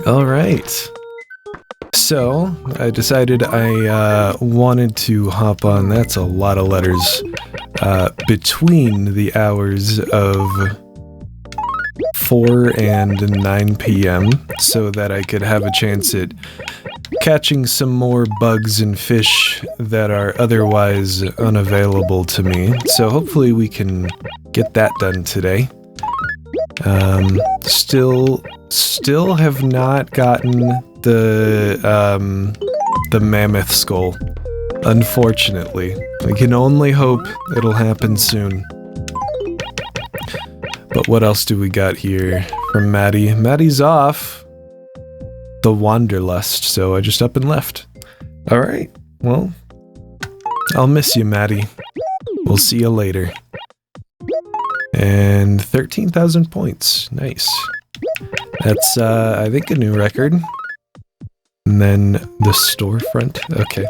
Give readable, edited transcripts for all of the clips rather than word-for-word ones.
All right. So, I decided I wanted to hop on, that's a lot of letters, between the hours of 4 and 9 p.m. so that I could have a chance at catching some more bugs and fish that are otherwise unavailable to me. So hopefully we can get that done today. Still have not gotten the mammoth skull. Unfortunately. I can only hope it'll happen soon. But what else do we got here from Maddie? Maddie's off the Wanderlust, so I just up and left. Alright, well, I'll miss you, Maddie. We'll see you later. And 13,000 points. Nice. That's, I think, a new record. And then the storefront. Okay.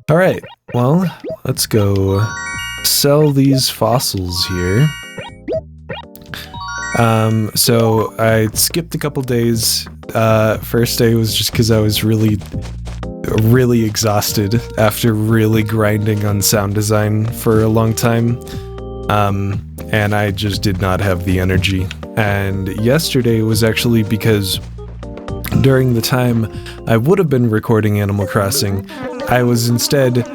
Alright, well, let's go sell these fossils here. So I skipped a couple days. First day was just because I was really exhausted after really grinding on sound design for a long time. And I just did not have the energy. And yesterday was actually because during the time I would have been recording Animal Crossing, I was instead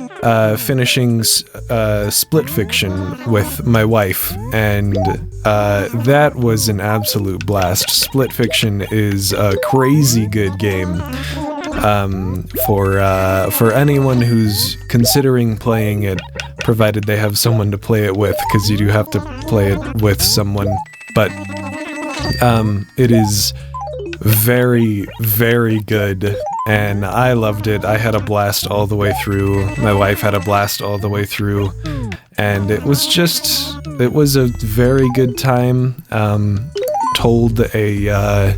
finishing Split Fiction with my wife, and that was an absolute blast. Split Fiction is a crazy good game for anyone who's considering playing it, provided they have someone to play it with, because you do have to play it with someone. But it is very, very good, and I loved it. I had a blast all the way through. My wife had a blast all the way through, and it was a very good time. Told a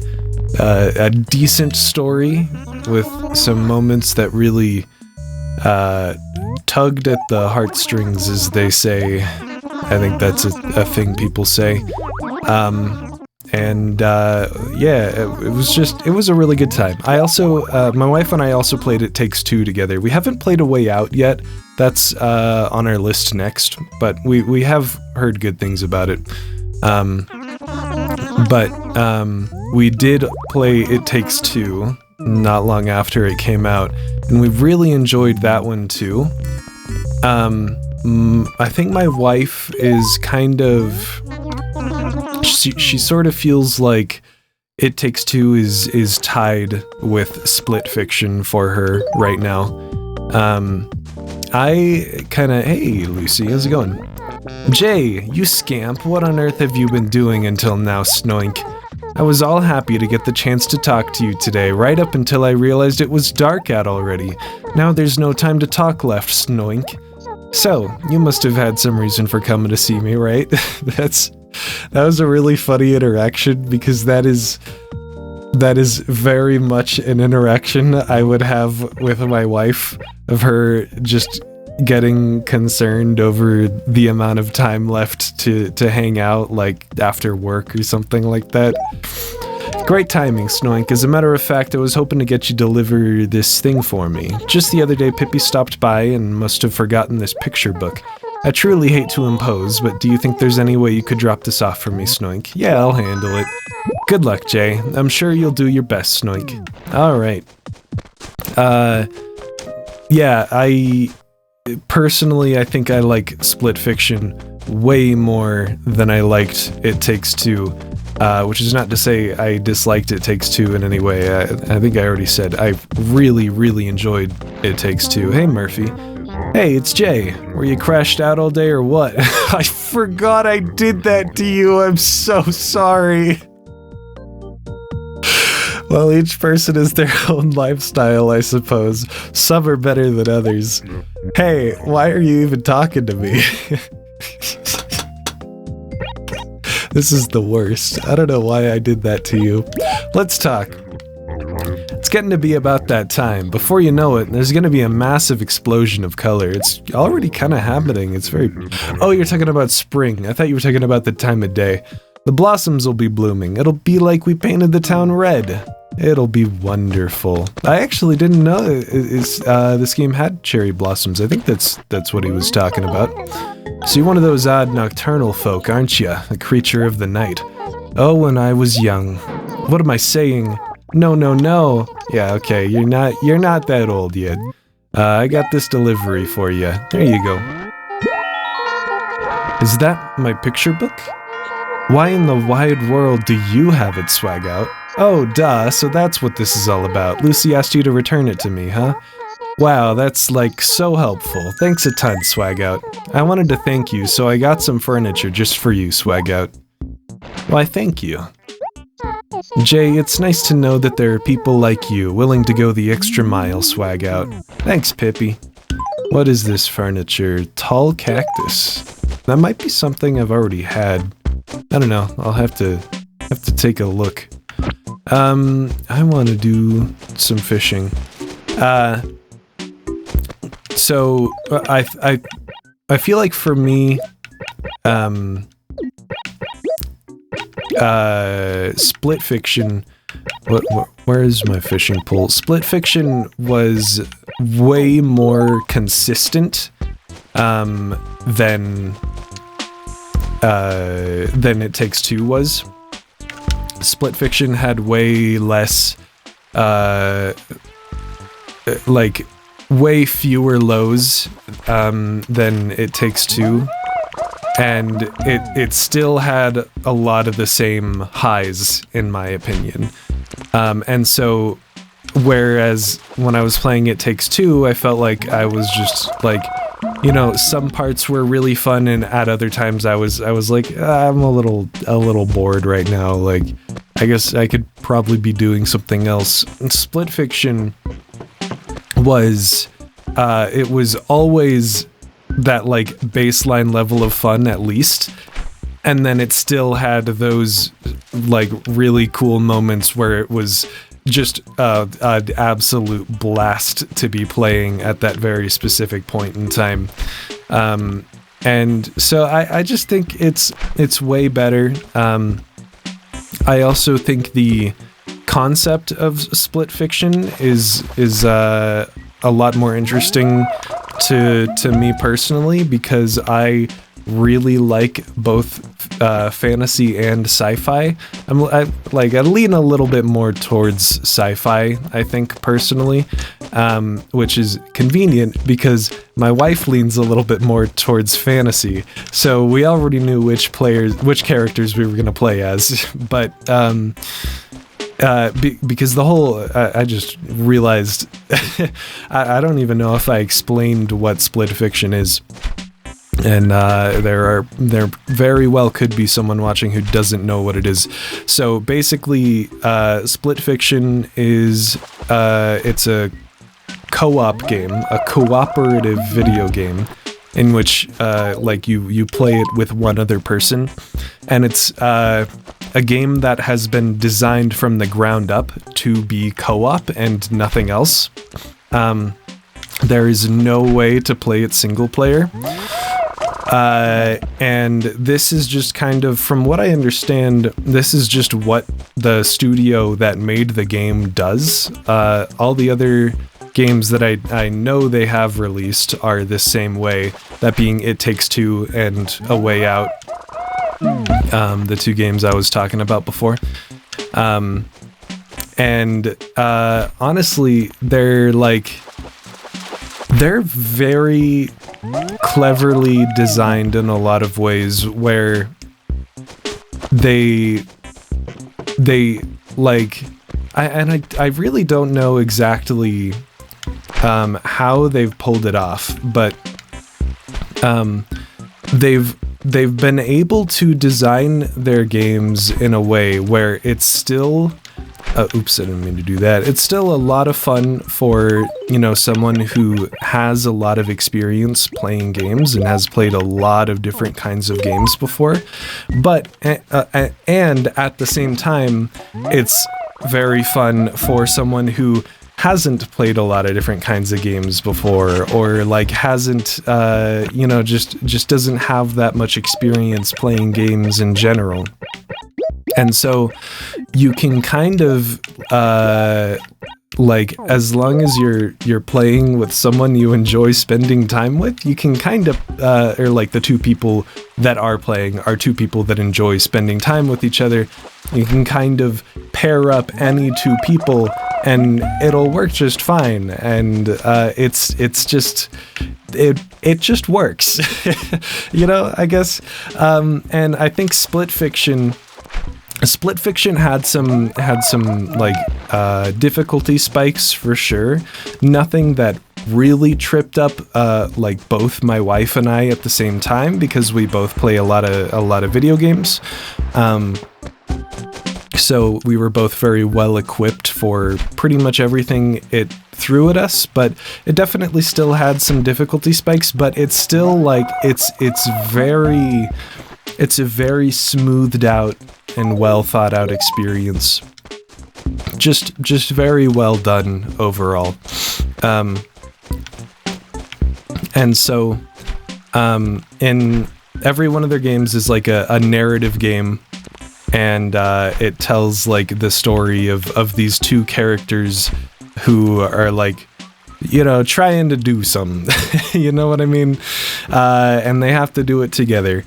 decent story with some moments that really tugged at the heartstrings, as they say. I think that's a thing people say. Yeah, it was a really good time. I also, my wife and I also played It Takes Two together. We haven't played A Way Out yet. That's on our list next, but we have heard good things about it. We did play It Takes Two not long after it came out, and we really enjoyed that one too. I think my wife is kind of... She sort of feels like It Takes Two is tied with Split Fiction for her right now. Hey, Lucy, how's it going? Jay, you scamp, what on earth have you been doing until now, Snoink? I was all happy to get the chance to talk to you today, right up until I realized it was dark out already. Now there's no time to talk left, Snoink. So, you must have had some reason for coming to see me, right? That was a really funny interaction, because that is very much an interaction I would have with my wife, of her just getting concerned over the amount of time left to hang out, like after work or something like that. Great timing, Snoink. As a matter of fact, I was hoping to get you to deliver this thing for me. Just the other day, Pippi stopped by and must have forgotten this picture book. I truly hate to impose, but do you think there's any way you could drop this off for me, Snoink? Yeah, I'll handle it. Good luck, Jay. I'm sure you'll do your best, Snoink. Alright. Yeah, personally, I think I like Split Fiction way more than I liked It Takes Two, which is not to say I disliked It Takes Two in any way. I think I already said I really, really enjoyed It Takes Two. Hey, Murphy. Hey, it's Jay. Were you crashed out all day or what? I forgot I did that to you. I'm so sorry. Well, each person has their own lifestyle, I suppose. Some are better than others. Hey, why are you even talking to me? This is the worst. I don't know why I did that to you. Let's talk. It's getting to be about that time. Before you know it, there's going to be a massive explosion of color. It's already kind of happening. It's very... Oh, you're talking about spring. I thought you were talking about the time of day. The blossoms will be blooming. It'll be like we painted the town red. It'll be wonderful. I actually didn't know this game had cherry blossoms. I think that's what he was talking about. So you're one of those odd nocturnal folk, aren't you? A creature of the night. Oh, when I was young. What am I saying? No, no, no. Yeah, okay, you're not that old yet. I got this delivery for you. There you go. Is that my picture book? Why in the wide world do you have it, Swag Out? Oh, duh, so that's what this is all about. Lucy asked you to return it to me, huh? Wow, that's, like, so helpful. Thanks a ton, Swag Out. I wanted to thank you, so I got some furniture just for you, Swag Out. Why, thank you. Jay, it's nice to know that there are people like you willing to go the extra mile, Swag Out. Thanks, Pippi. What is this furniture? Tall cactus. That might be something I've already had. I don't know. I'll have to take a look. I want to do some fishing. So I feel like for me, split fiction. Where is my fishing pole? Split fiction was way more consistent than It Takes Two was. Split fiction had way less, like, way fewer lows than It Takes Two, and it still had a lot of the same highs, in my opinion. And so, whereas when I was playing It Takes Two, I felt like I was just, like, you know, some parts were really fun, and at other times I was like, I'm a little bored right now. Like, I guess I could probably be doing something else. And Split Fiction was, it was always that, like, baseline level of fun, at least. And then it still had those, like, really cool moments where it was just an absolute blast to be playing at that very specific point in time. And so I just think it's way better. I also think the concept of split fiction is a lot more interesting to me personally, because I really like both fantasy and sci-fi. I lean a little bit more towards sci-fi, I think, personally, which is convenient because my wife leans a little bit more towards fantasy. So we already knew which characters we were going to play as, but because the whole, I just realized, I don't even know if I explained what split fiction is. And there very well could be someone watching who doesn't know what it is. So basically, split fiction is it's a co-op game, a cooperative video game, in which like you play it with one other person, and it's a game that has been designed from the ground up to be co-op and nothing else. There is no way to play it single player. And this is just kind of, from what I understand, this is just what the studio that made the game does. All the other games that I know they have released are the same way, that being It Takes Two and A Way Out, the two games I was talking about before. And honestly, they're very cleverly designed in a lot of ways, where they like, I really don't know exactly how they've pulled it off, but they've been able to design their games in a way where it's still oops, I didn't mean to do that. It's still a lot of fun for, you know, someone who has a lot of experience playing games and has played a lot of different kinds of games before. But, and at the same time, it's very fun for someone who hasn't played a lot of different kinds of games before, or like hasn't, you know, just doesn't have that much experience playing games in general. And so you can kind of like, as long as you're playing with someone you enjoy spending time with, you can kind of or like the two people that are playing are two people that enjoy spending time with each other. You can kind of pair up any two people and it'll work just fine. And it just works. You know, I guess. And I think Split Fiction had some like difficulty spikes for sure. Nothing that really tripped up like both my wife and I at the same time, because we both play a lot of video games. So we were both very well equipped for pretty much everything it threw at us, but it definitely still had some difficulty spikes, but it's still like it's a very smoothed out and well thought out experience. Just very well done overall. And so in every one of their games is like a narrative game, and it tells like the story of these two characters who are like, you know, trying to do something. You know what I mean? And they have to do it together.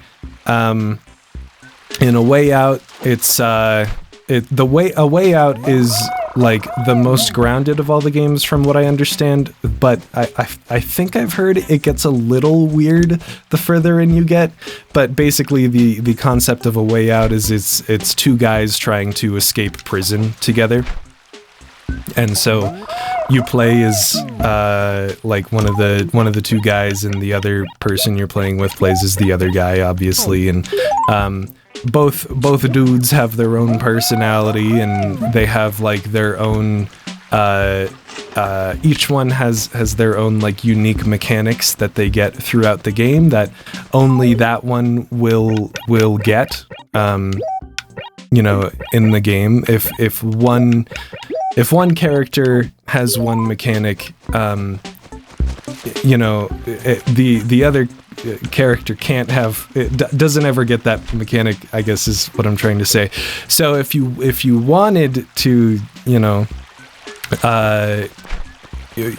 In A Way Out, it's A Way Out is like the most grounded of all the games from what I understand, but I think I've heard it gets a little weird the further in you get. But basically the concept of A Way Out is it's two guys trying to escape prison together. And so you play as like one of the two guys, and the other person you're playing with plays as the other guy, obviously. And both dudes have their own personality, and they have like their own each one has their own like unique mechanics that they get throughout the game that only that one will get you know, in the game. If one character has one mechanic, you know, the other character can't have it, doesn't ever get that mechanic, I guess is what I'm trying to say. So if you wanted to, you know,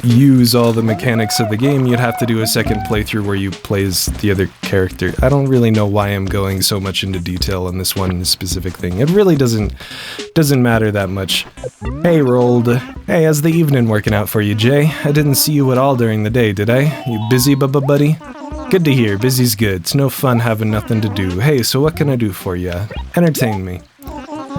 use all the mechanics of the game, you'd have to do a second playthrough where you play as the other character. I don't really know why I'm going so much into detail on this one specific thing. It really doesn't matter that much. Hey, Rolled. Hey, how's the evening working out for you, Jay? I didn't see you at all during the day, did I? You busy, buddy? Good to hear. Busy's good. It's no fun having nothing to do. Hey, so what can I do for ya? Entertain me.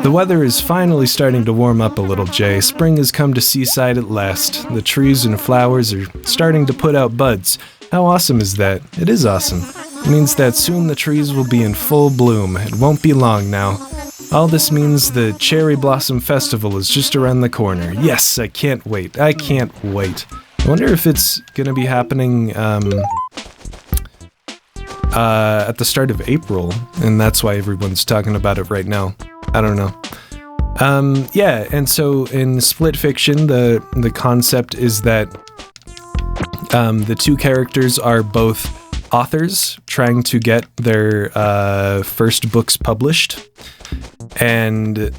The weather is finally starting to warm up a little, Jay. Spring has come to Seaside at last. The trees and flowers are starting to put out buds. How awesome is that? It is awesome. It means that soon the trees will be in full bloom. It won't be long now. All this means the Cherry Blossom Festival is just around the corner. Yes, I can't wait. I can't wait. I wonder if it's gonna be happening at the start of April, and that's why everyone's talking about it right now. I don't know. Yeah, and so in Split Fiction, the concept is that the two characters are both authors trying to get their first books published, and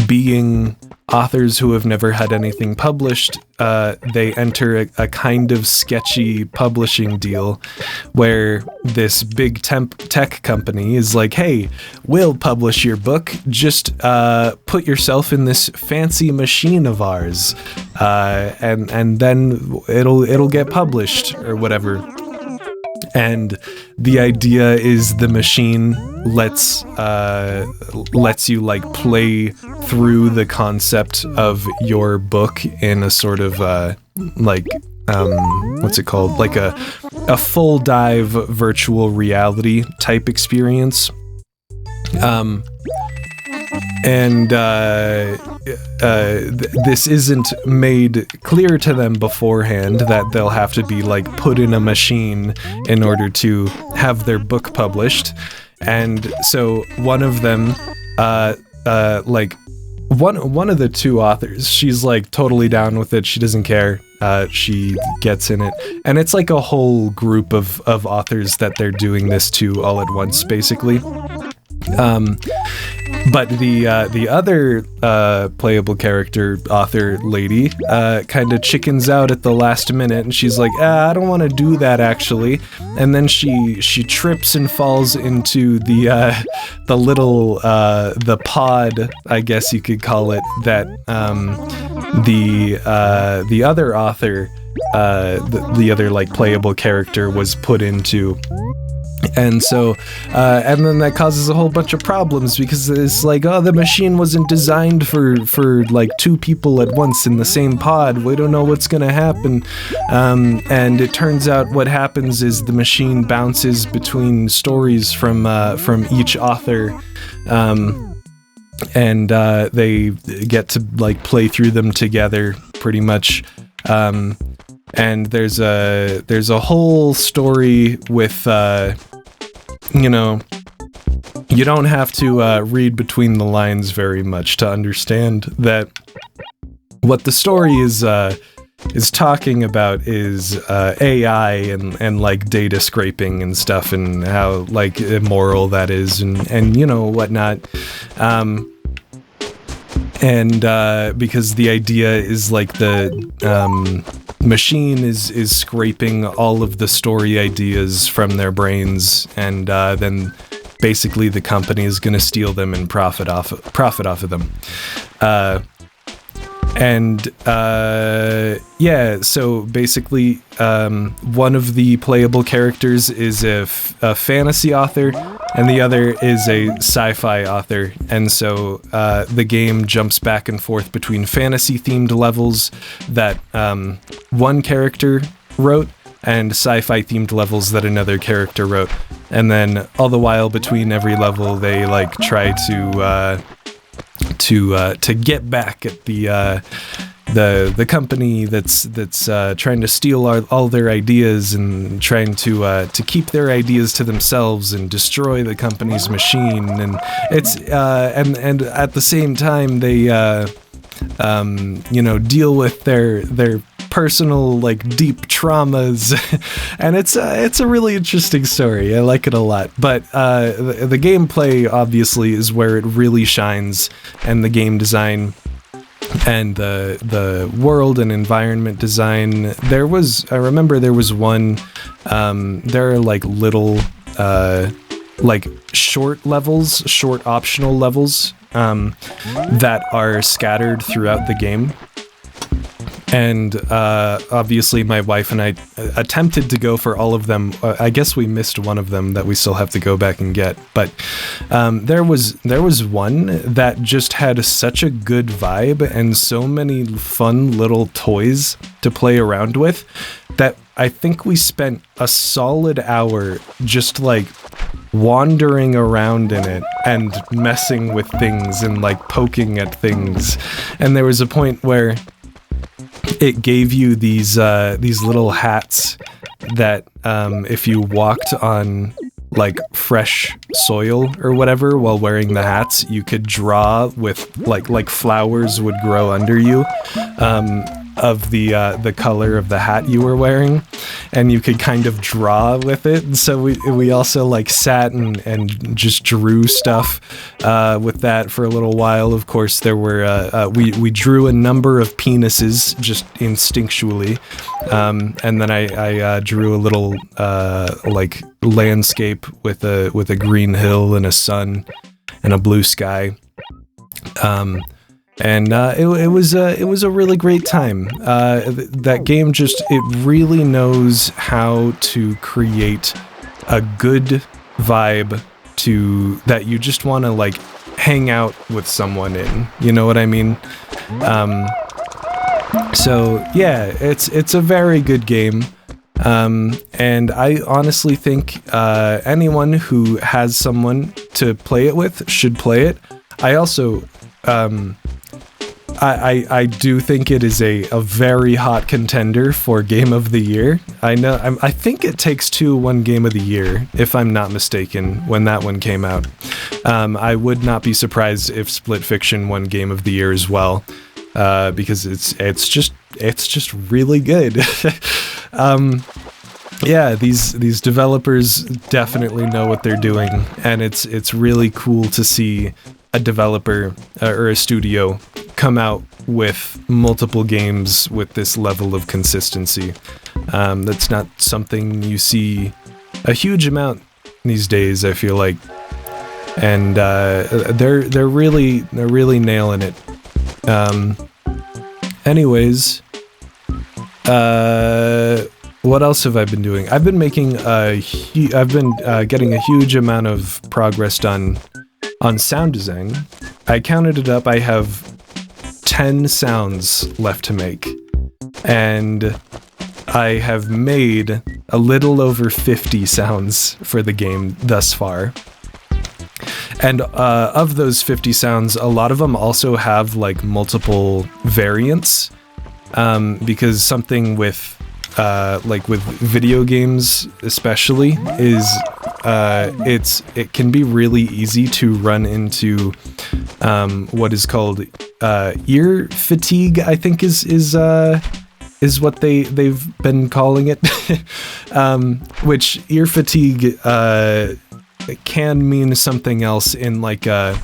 being authors who have never had anything published, they enter a kind of sketchy publishing deal where this big tech company is like, hey, we'll publish your book, just put yourself in this fancy machine of ours, and then it'll get published or whatever. And the idea is the machine lets you like play through the concept of your book in a sort of like what's it called? Like a full dive virtual reality type experience. This isn't made clear to them beforehand that they'll have to be like put in a machine in order to have their book published. And so one of them, like one of the two authors, she's like totally down with it. She doesn't care. She gets in it, and it's like a whole group of authors that they're doing this to all at once, basically. But the other playable character author lady kind of chickens out at the last minute, and she's like, I don't want to do that actually. And then she trips and falls into the little the pod, I guess you could call it, that the other author, the other like playable character was put into. And so, and then that causes a whole bunch of problems because it's like, oh, the machine wasn't designed for like two people at once in the same pod. We don't know what's gonna happen. And it turns out what happens is the machine bounces between stories from each author. And they get to like play through them together pretty much. And there's a whole story with, you know, you don't have to read between the lines very much to understand that what the story is talking about is AI and like data scraping and stuff, and how like immoral that is, and you know, whatnot. And because the idea is like the machine is scraping all of the story ideas from their brains, and then basically the company is going to steal them and profit off of them. Yeah, so basically one of the playable characters is a fantasy author, and the other is a sci-fi author. And so the game jumps back and forth between fantasy-themed levels that one character wrote and sci-fi themed levels that another character wrote. And then all the while between every level, they like try to get back at the company that's trying to steal all their ideas, and trying to keep their ideas to themselves and destroy the company's machine. And it's and at the same time they you know, deal with their personal like deep traumas. And it's a really interesting story. I like it a lot. But the gameplay obviously is where it really shines, and the game design and the world and environment design. I remember there was one, there are like little like short optional levels that are scattered throughout the game. And obviously my wife and I attempted to go for all of them. I guess we missed one of them that we still have to go back and get. But there was one that just had such a good vibe and so many fun little toys to play around with that I think we spent a solid hour just like wandering around in it and messing with things and like poking at things. And there was a point where it gave you these little hats that if you walked on like fresh soil or whatever while wearing the hats, you could draw with like flowers would grow under you of the color of the hat you were wearing, and you could kind of draw with it. And so we also like sat and just drew stuff with that for a little while. Of course, there were we drew a number of penises just instinctually, and then I drew a little like landscape with a green hill and a sun and a blue sky. And it was a really great time. That game it really knows how to create a good vibe that you just want to like hang out with someone in. You know what I mean? So yeah, it's a very good game. And I honestly think anyone who has someone to play it with should play it. I also I do think it is a very hot contender for Game of the Year. I think It Takes Two won Game of the Year, if I'm not mistaken, when that one came out. I would not be surprised if Split Fiction won Game of the Year as well, because it's just really good. yeah, these developers definitely know what they're doing, and it's really cool to see a developer or a studio come out with multiple games with this level of consistency. That's not something you see a huge amount these days, I feel like, and they're really nailing it. Anyways, what else have I been doing? I've been making getting a huge amount of progress done on sound design. I counted it up. I have 10 sounds left to make, and I have made a little over 50 sounds for the game thus far. And of those 50 sounds, a lot of them also have like multiple variants, because something with like with video games especially is it can be really easy to run into what is called ear fatigue, I think is what they've been calling it. Which ear fatigue can mean something else in like a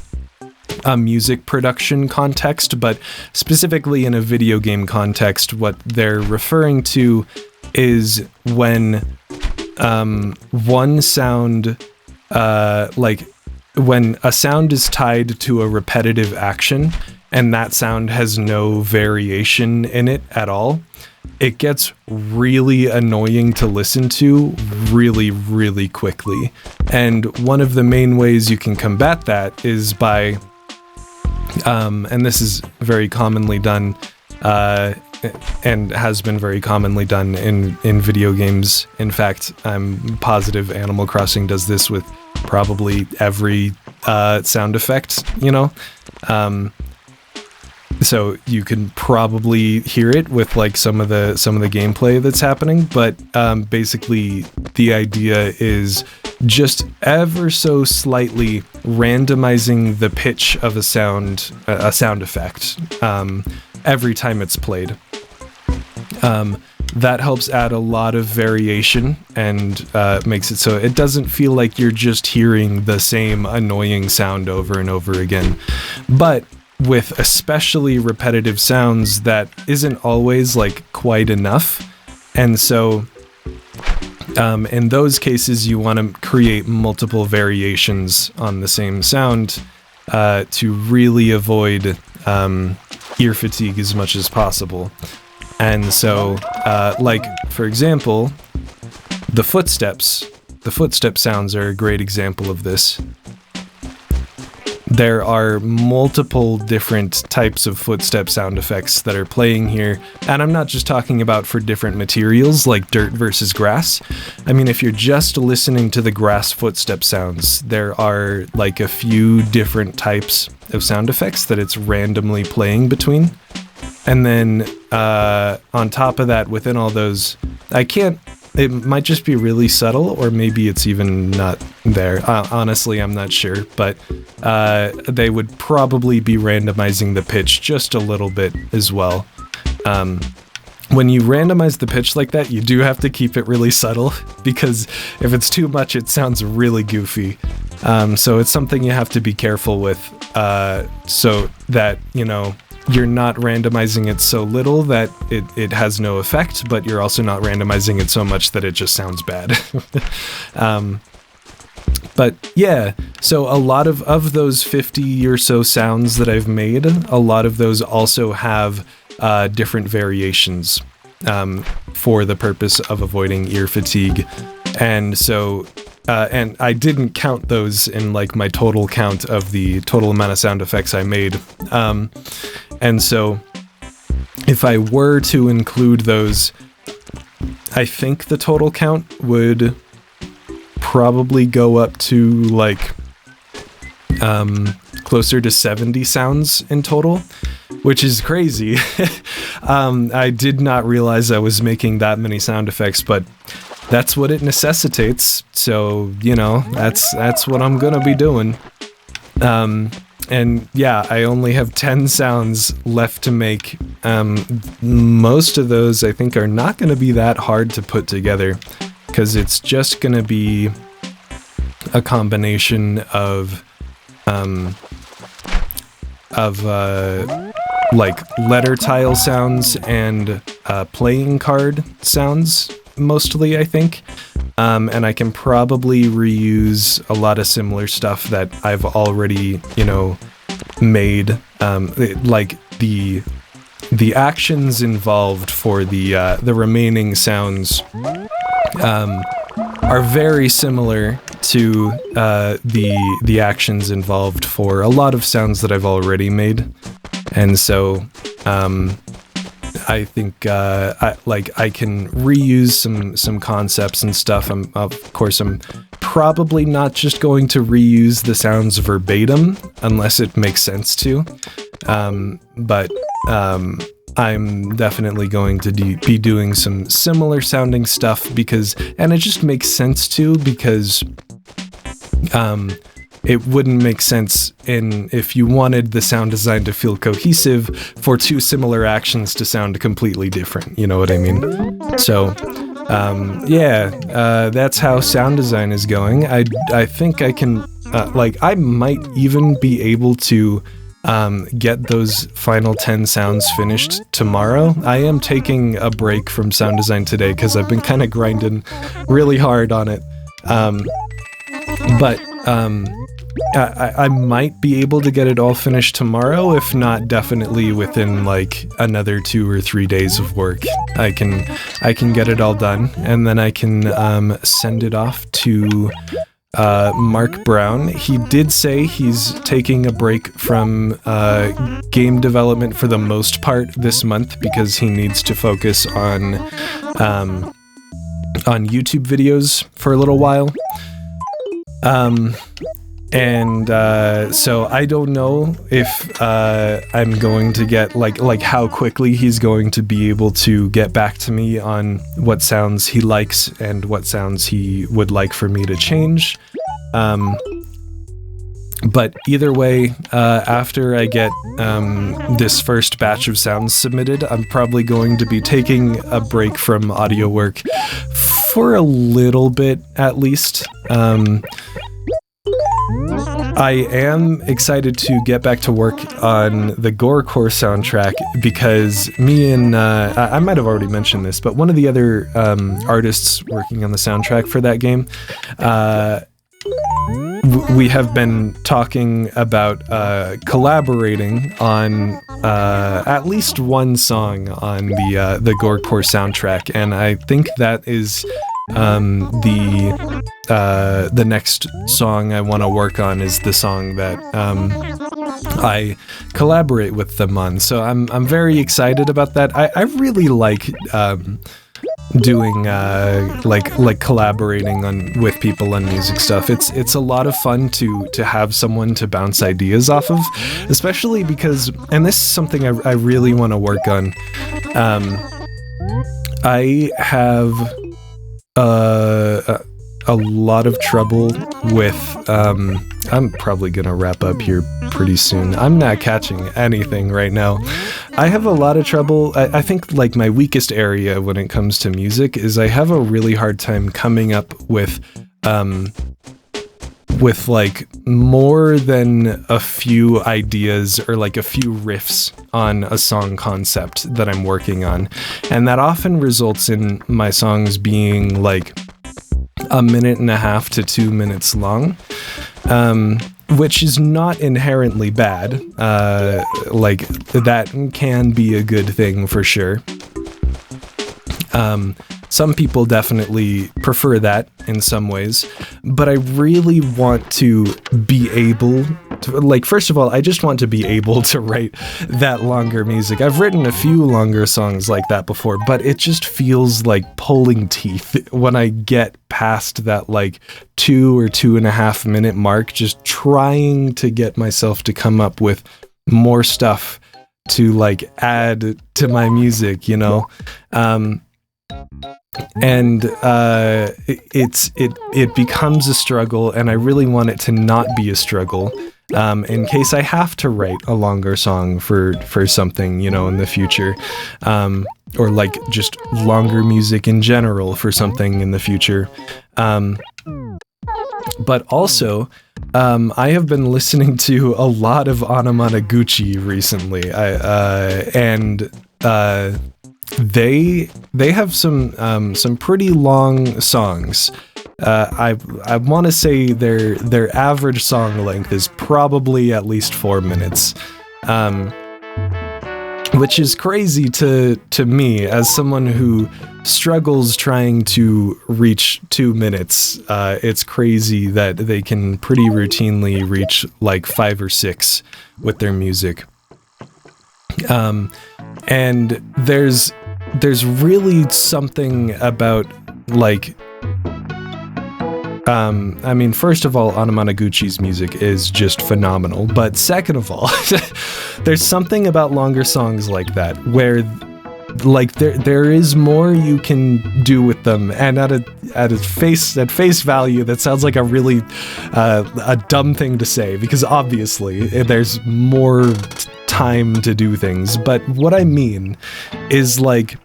music production context, but specifically in a video game context, what they're referring to is when one sound, like when a sound is tied to a repetitive action and that sound has no variation in it at all, it gets really annoying to listen to really quickly. And one of the main ways you can combat that is by and this is very commonly done, and has been very commonly done in video games. In fact, I'm positive Animal Crossing does this with probably every sound effect, you know? So you can probably hear it with like some of the gameplay that's happening, but basically the idea is just ever so slightly randomizing the pitch of a sound effect every time it's played. That helps add a lot of variation and makes it so it doesn't feel like you're just hearing the same annoying sound over and over again. But with especially repetitive sounds, that isn't always like quite enough. And so in those cases, you want to create multiple variations on the same sound to really avoid ear fatigue as much as possible. And so, like, for example, the footstep sounds are a great example of this. There are multiple different types of footstep sound effects that are playing here, and I'm not just talking about for different materials like dirt versus grass. I mean, if you're just listening to the grass footstep sounds, there are like a few different types of sound effects that it's randomly playing between. And then on top of that, within all those, it might just be really subtle, or maybe it's even not there. Honestly, I'm not sure, but they would probably be randomizing the pitch just a little bit as well. When you randomize the pitch like that, you do have to keep it really subtle, because if it's too much, it sounds really goofy. So it's something you have to be careful with, so that, you know, you're not randomizing it so little that it has no effect, but you're also not randomizing it so much that it just sounds bad. But yeah, so a lot of those 50 or so sounds that I've made, a lot of those also have different variations for the purpose of avoiding ear fatigue. And so and I didn't count those in like my total count of the total amount of sound effects I made. And so if I were to include those, I think the total count would probably go up to like closer to 70 sounds in total, which is crazy. I did not realize I was making that many sound effects, but that's what it necessitates. So, you know, that's what I'm gonna be doing. And yeah, I only have 10 sounds left to make. Most of those I think are not going to be that hard to put together, because it's just gonna be a combination of like letter tile sounds and playing card sounds mostly, I think. And I can probably reuse a lot of similar stuff that I've already, made. Like the actions involved for the remaining sounds are very similar to the actions involved for a lot of sounds that I've already made, and so I think I can reuse some concepts and stuff. Of course, I'm probably not just going to reuse the sounds verbatim unless it makes sense to, but I'm definitely going to be doing some similar sounding stuff and it just makes sense to, because it wouldn't make sense if you wanted the sound design to feel cohesive for two similar actions to sound completely different, you know what I mean? So, that's how sound design is going. I think I can, I might even be able to get those final 10 sounds finished tomorrow. I am taking a break from sound design today because I've been kind of grinding really hard on it. But I might be able to get it all finished tomorrow. If not, definitely within like another 2 or 3 days of work, I can get it all done, and then I can send it off to Mark Brown. He did say he's taking a break from game development for the most part this month because he needs to focus on YouTube videos for a little while. So I don't know if I'm going to get like how quickly he's going to be able to get back to me on what sounds he likes and what sounds he would like for me to change. But either way, after I get this first batch of sounds submitted, I'm probably going to be taking a break from audio work for a little bit at least. I am excited to get back to work on the Gorecore soundtrack because me and I might have already mentioned this, but one of the other artists working on the soundtrack for that game, we have been talking about collaborating on at least one song on the Gorecore soundtrack, and I think that is the next song I want to work on is the song that I collaborate with them on. So I'm very excited about that. I really like doing like collaborating with people on music stuff. It's a lot of fun to have someone to bounce ideas off of, especially because, and this is something I really want to work on. I have a lot of trouble with I'm probably gonna wrap up here pretty soon. I'm not catching anything right now. I have a lot of trouble. I think like my weakest area when it comes to music is I have a really hard time coming up with like more than a few ideas or like a few riffs on a song concept that I'm working on. And that often results in my songs being like 1.5 to 2 minutes long, which is not inherently bad. Like that can be a good thing for sure. Some people definitely prefer that in some ways, but I really want to be able to, like, first of all, I just want to be able to write that longer music. I've written a few longer songs like that before, but it just feels like pulling teeth when I get past that like 2 or 2.5 minute mark, just trying to get myself to come up with more stuff to like add to my music, you know? And it becomes a struggle, and I really want it to not be a struggle in case I have to write a longer song for something, you know, in the future. or like just longer music in general for something in the future. But also, I have been listening to a lot of Anamanaguchi recently, and they have some pretty long songs. I want to say their average song length is probably at least 4 minutes, which is crazy to me as someone who struggles trying to reach 2 minutes. It's crazy that they can pretty routinely reach like 5 or 6 with their music. And there's really something about like, I mean, first of all, Anamanaguchi's music is just phenomenal, but second of all, there's something about longer songs like that where like there is more you can do with them, and at face value that sounds like a really a dumb thing to say, because obviously there's more time to do things, but what I mean is like,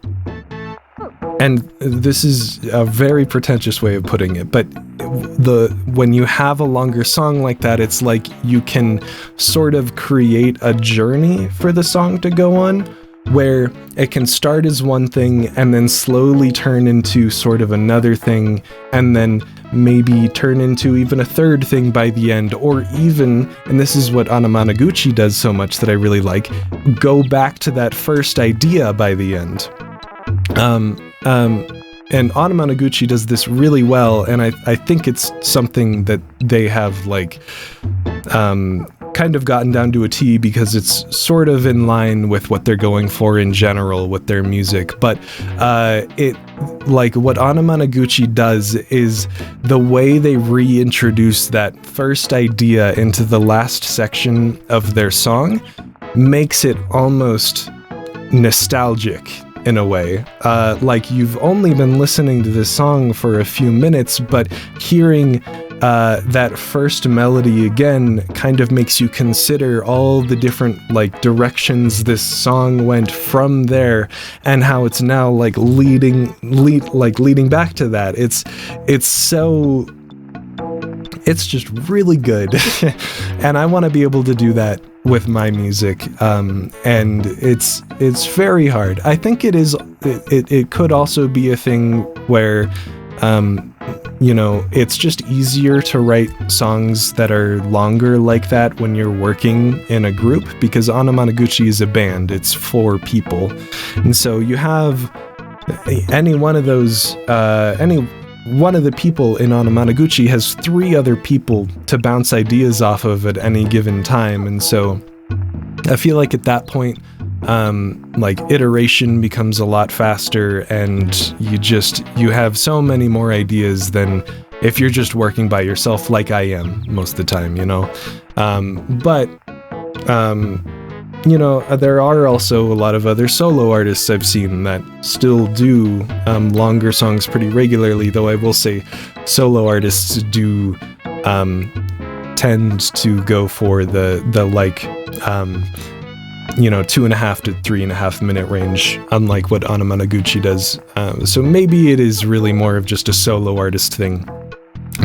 and this is a very pretentious way of putting it, but when you have a longer song like that, it's like you can sort of create a journey for the song to go on, where it can start as one thing and then slowly turn into sort of another thing, and then maybe turn into even a third thing by the end, or even, and this is what Anamanaguchi does so much that I really like, go back to that first idea by the end. And Anamanaguchi does this really well, and I think it's something that they have like kind of gotten down to a T, because it's sort of in line with what they're going for in general with their music. But it, like, what Anamanaguchi does is the way they reintroduce that first idea into the last section of their song makes it almost nostalgic in a way. Like, you've only been listening to this song for a few minutes, but hearing that first melody again kind of makes you consider all the different like directions this song went from there, and how it's now like leading back to that. It's just really good. And I want to be able to do that with my music, and it's very hard. I think it could also be a thing where it's just easier to write songs that are longer like that when you're working in a group, because Anamanaguchi is a band. It's 4 people. And so you have any one of those, any one of the people in Anamanaguchi has 3 other people to bounce ideas off of at any given time. And so I feel like at that point, like, iteration becomes a lot faster, and you have so many more ideas than if you're just working by yourself, like I am most of the time, there are also a lot of other solo artists I've seen that still do longer songs pretty regularly, though I will say solo artists do tend to go for the like 2.5 to 3.5 minute range, unlike what Anamanaguchi does. So maybe it is really more of just a solo artist thing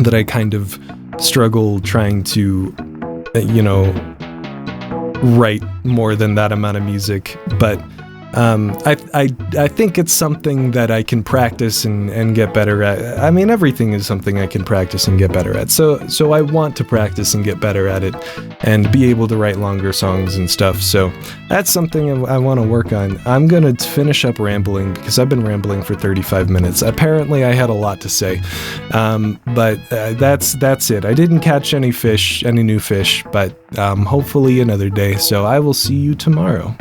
that I kind of struggle trying to, write more than that amount of music. But I think it's something that I can practice and get better at. I mean, everything is something I can practice and get better at. So I want to practice and get better at it and be able to write longer songs and stuff. So that's something I want to work on. I'm going to finish up rambling because I've been rambling for 35 minutes. Apparently I had a lot to say. But that's it. I didn't catch any new fish, but hopefully another day. So I will see you tomorrow.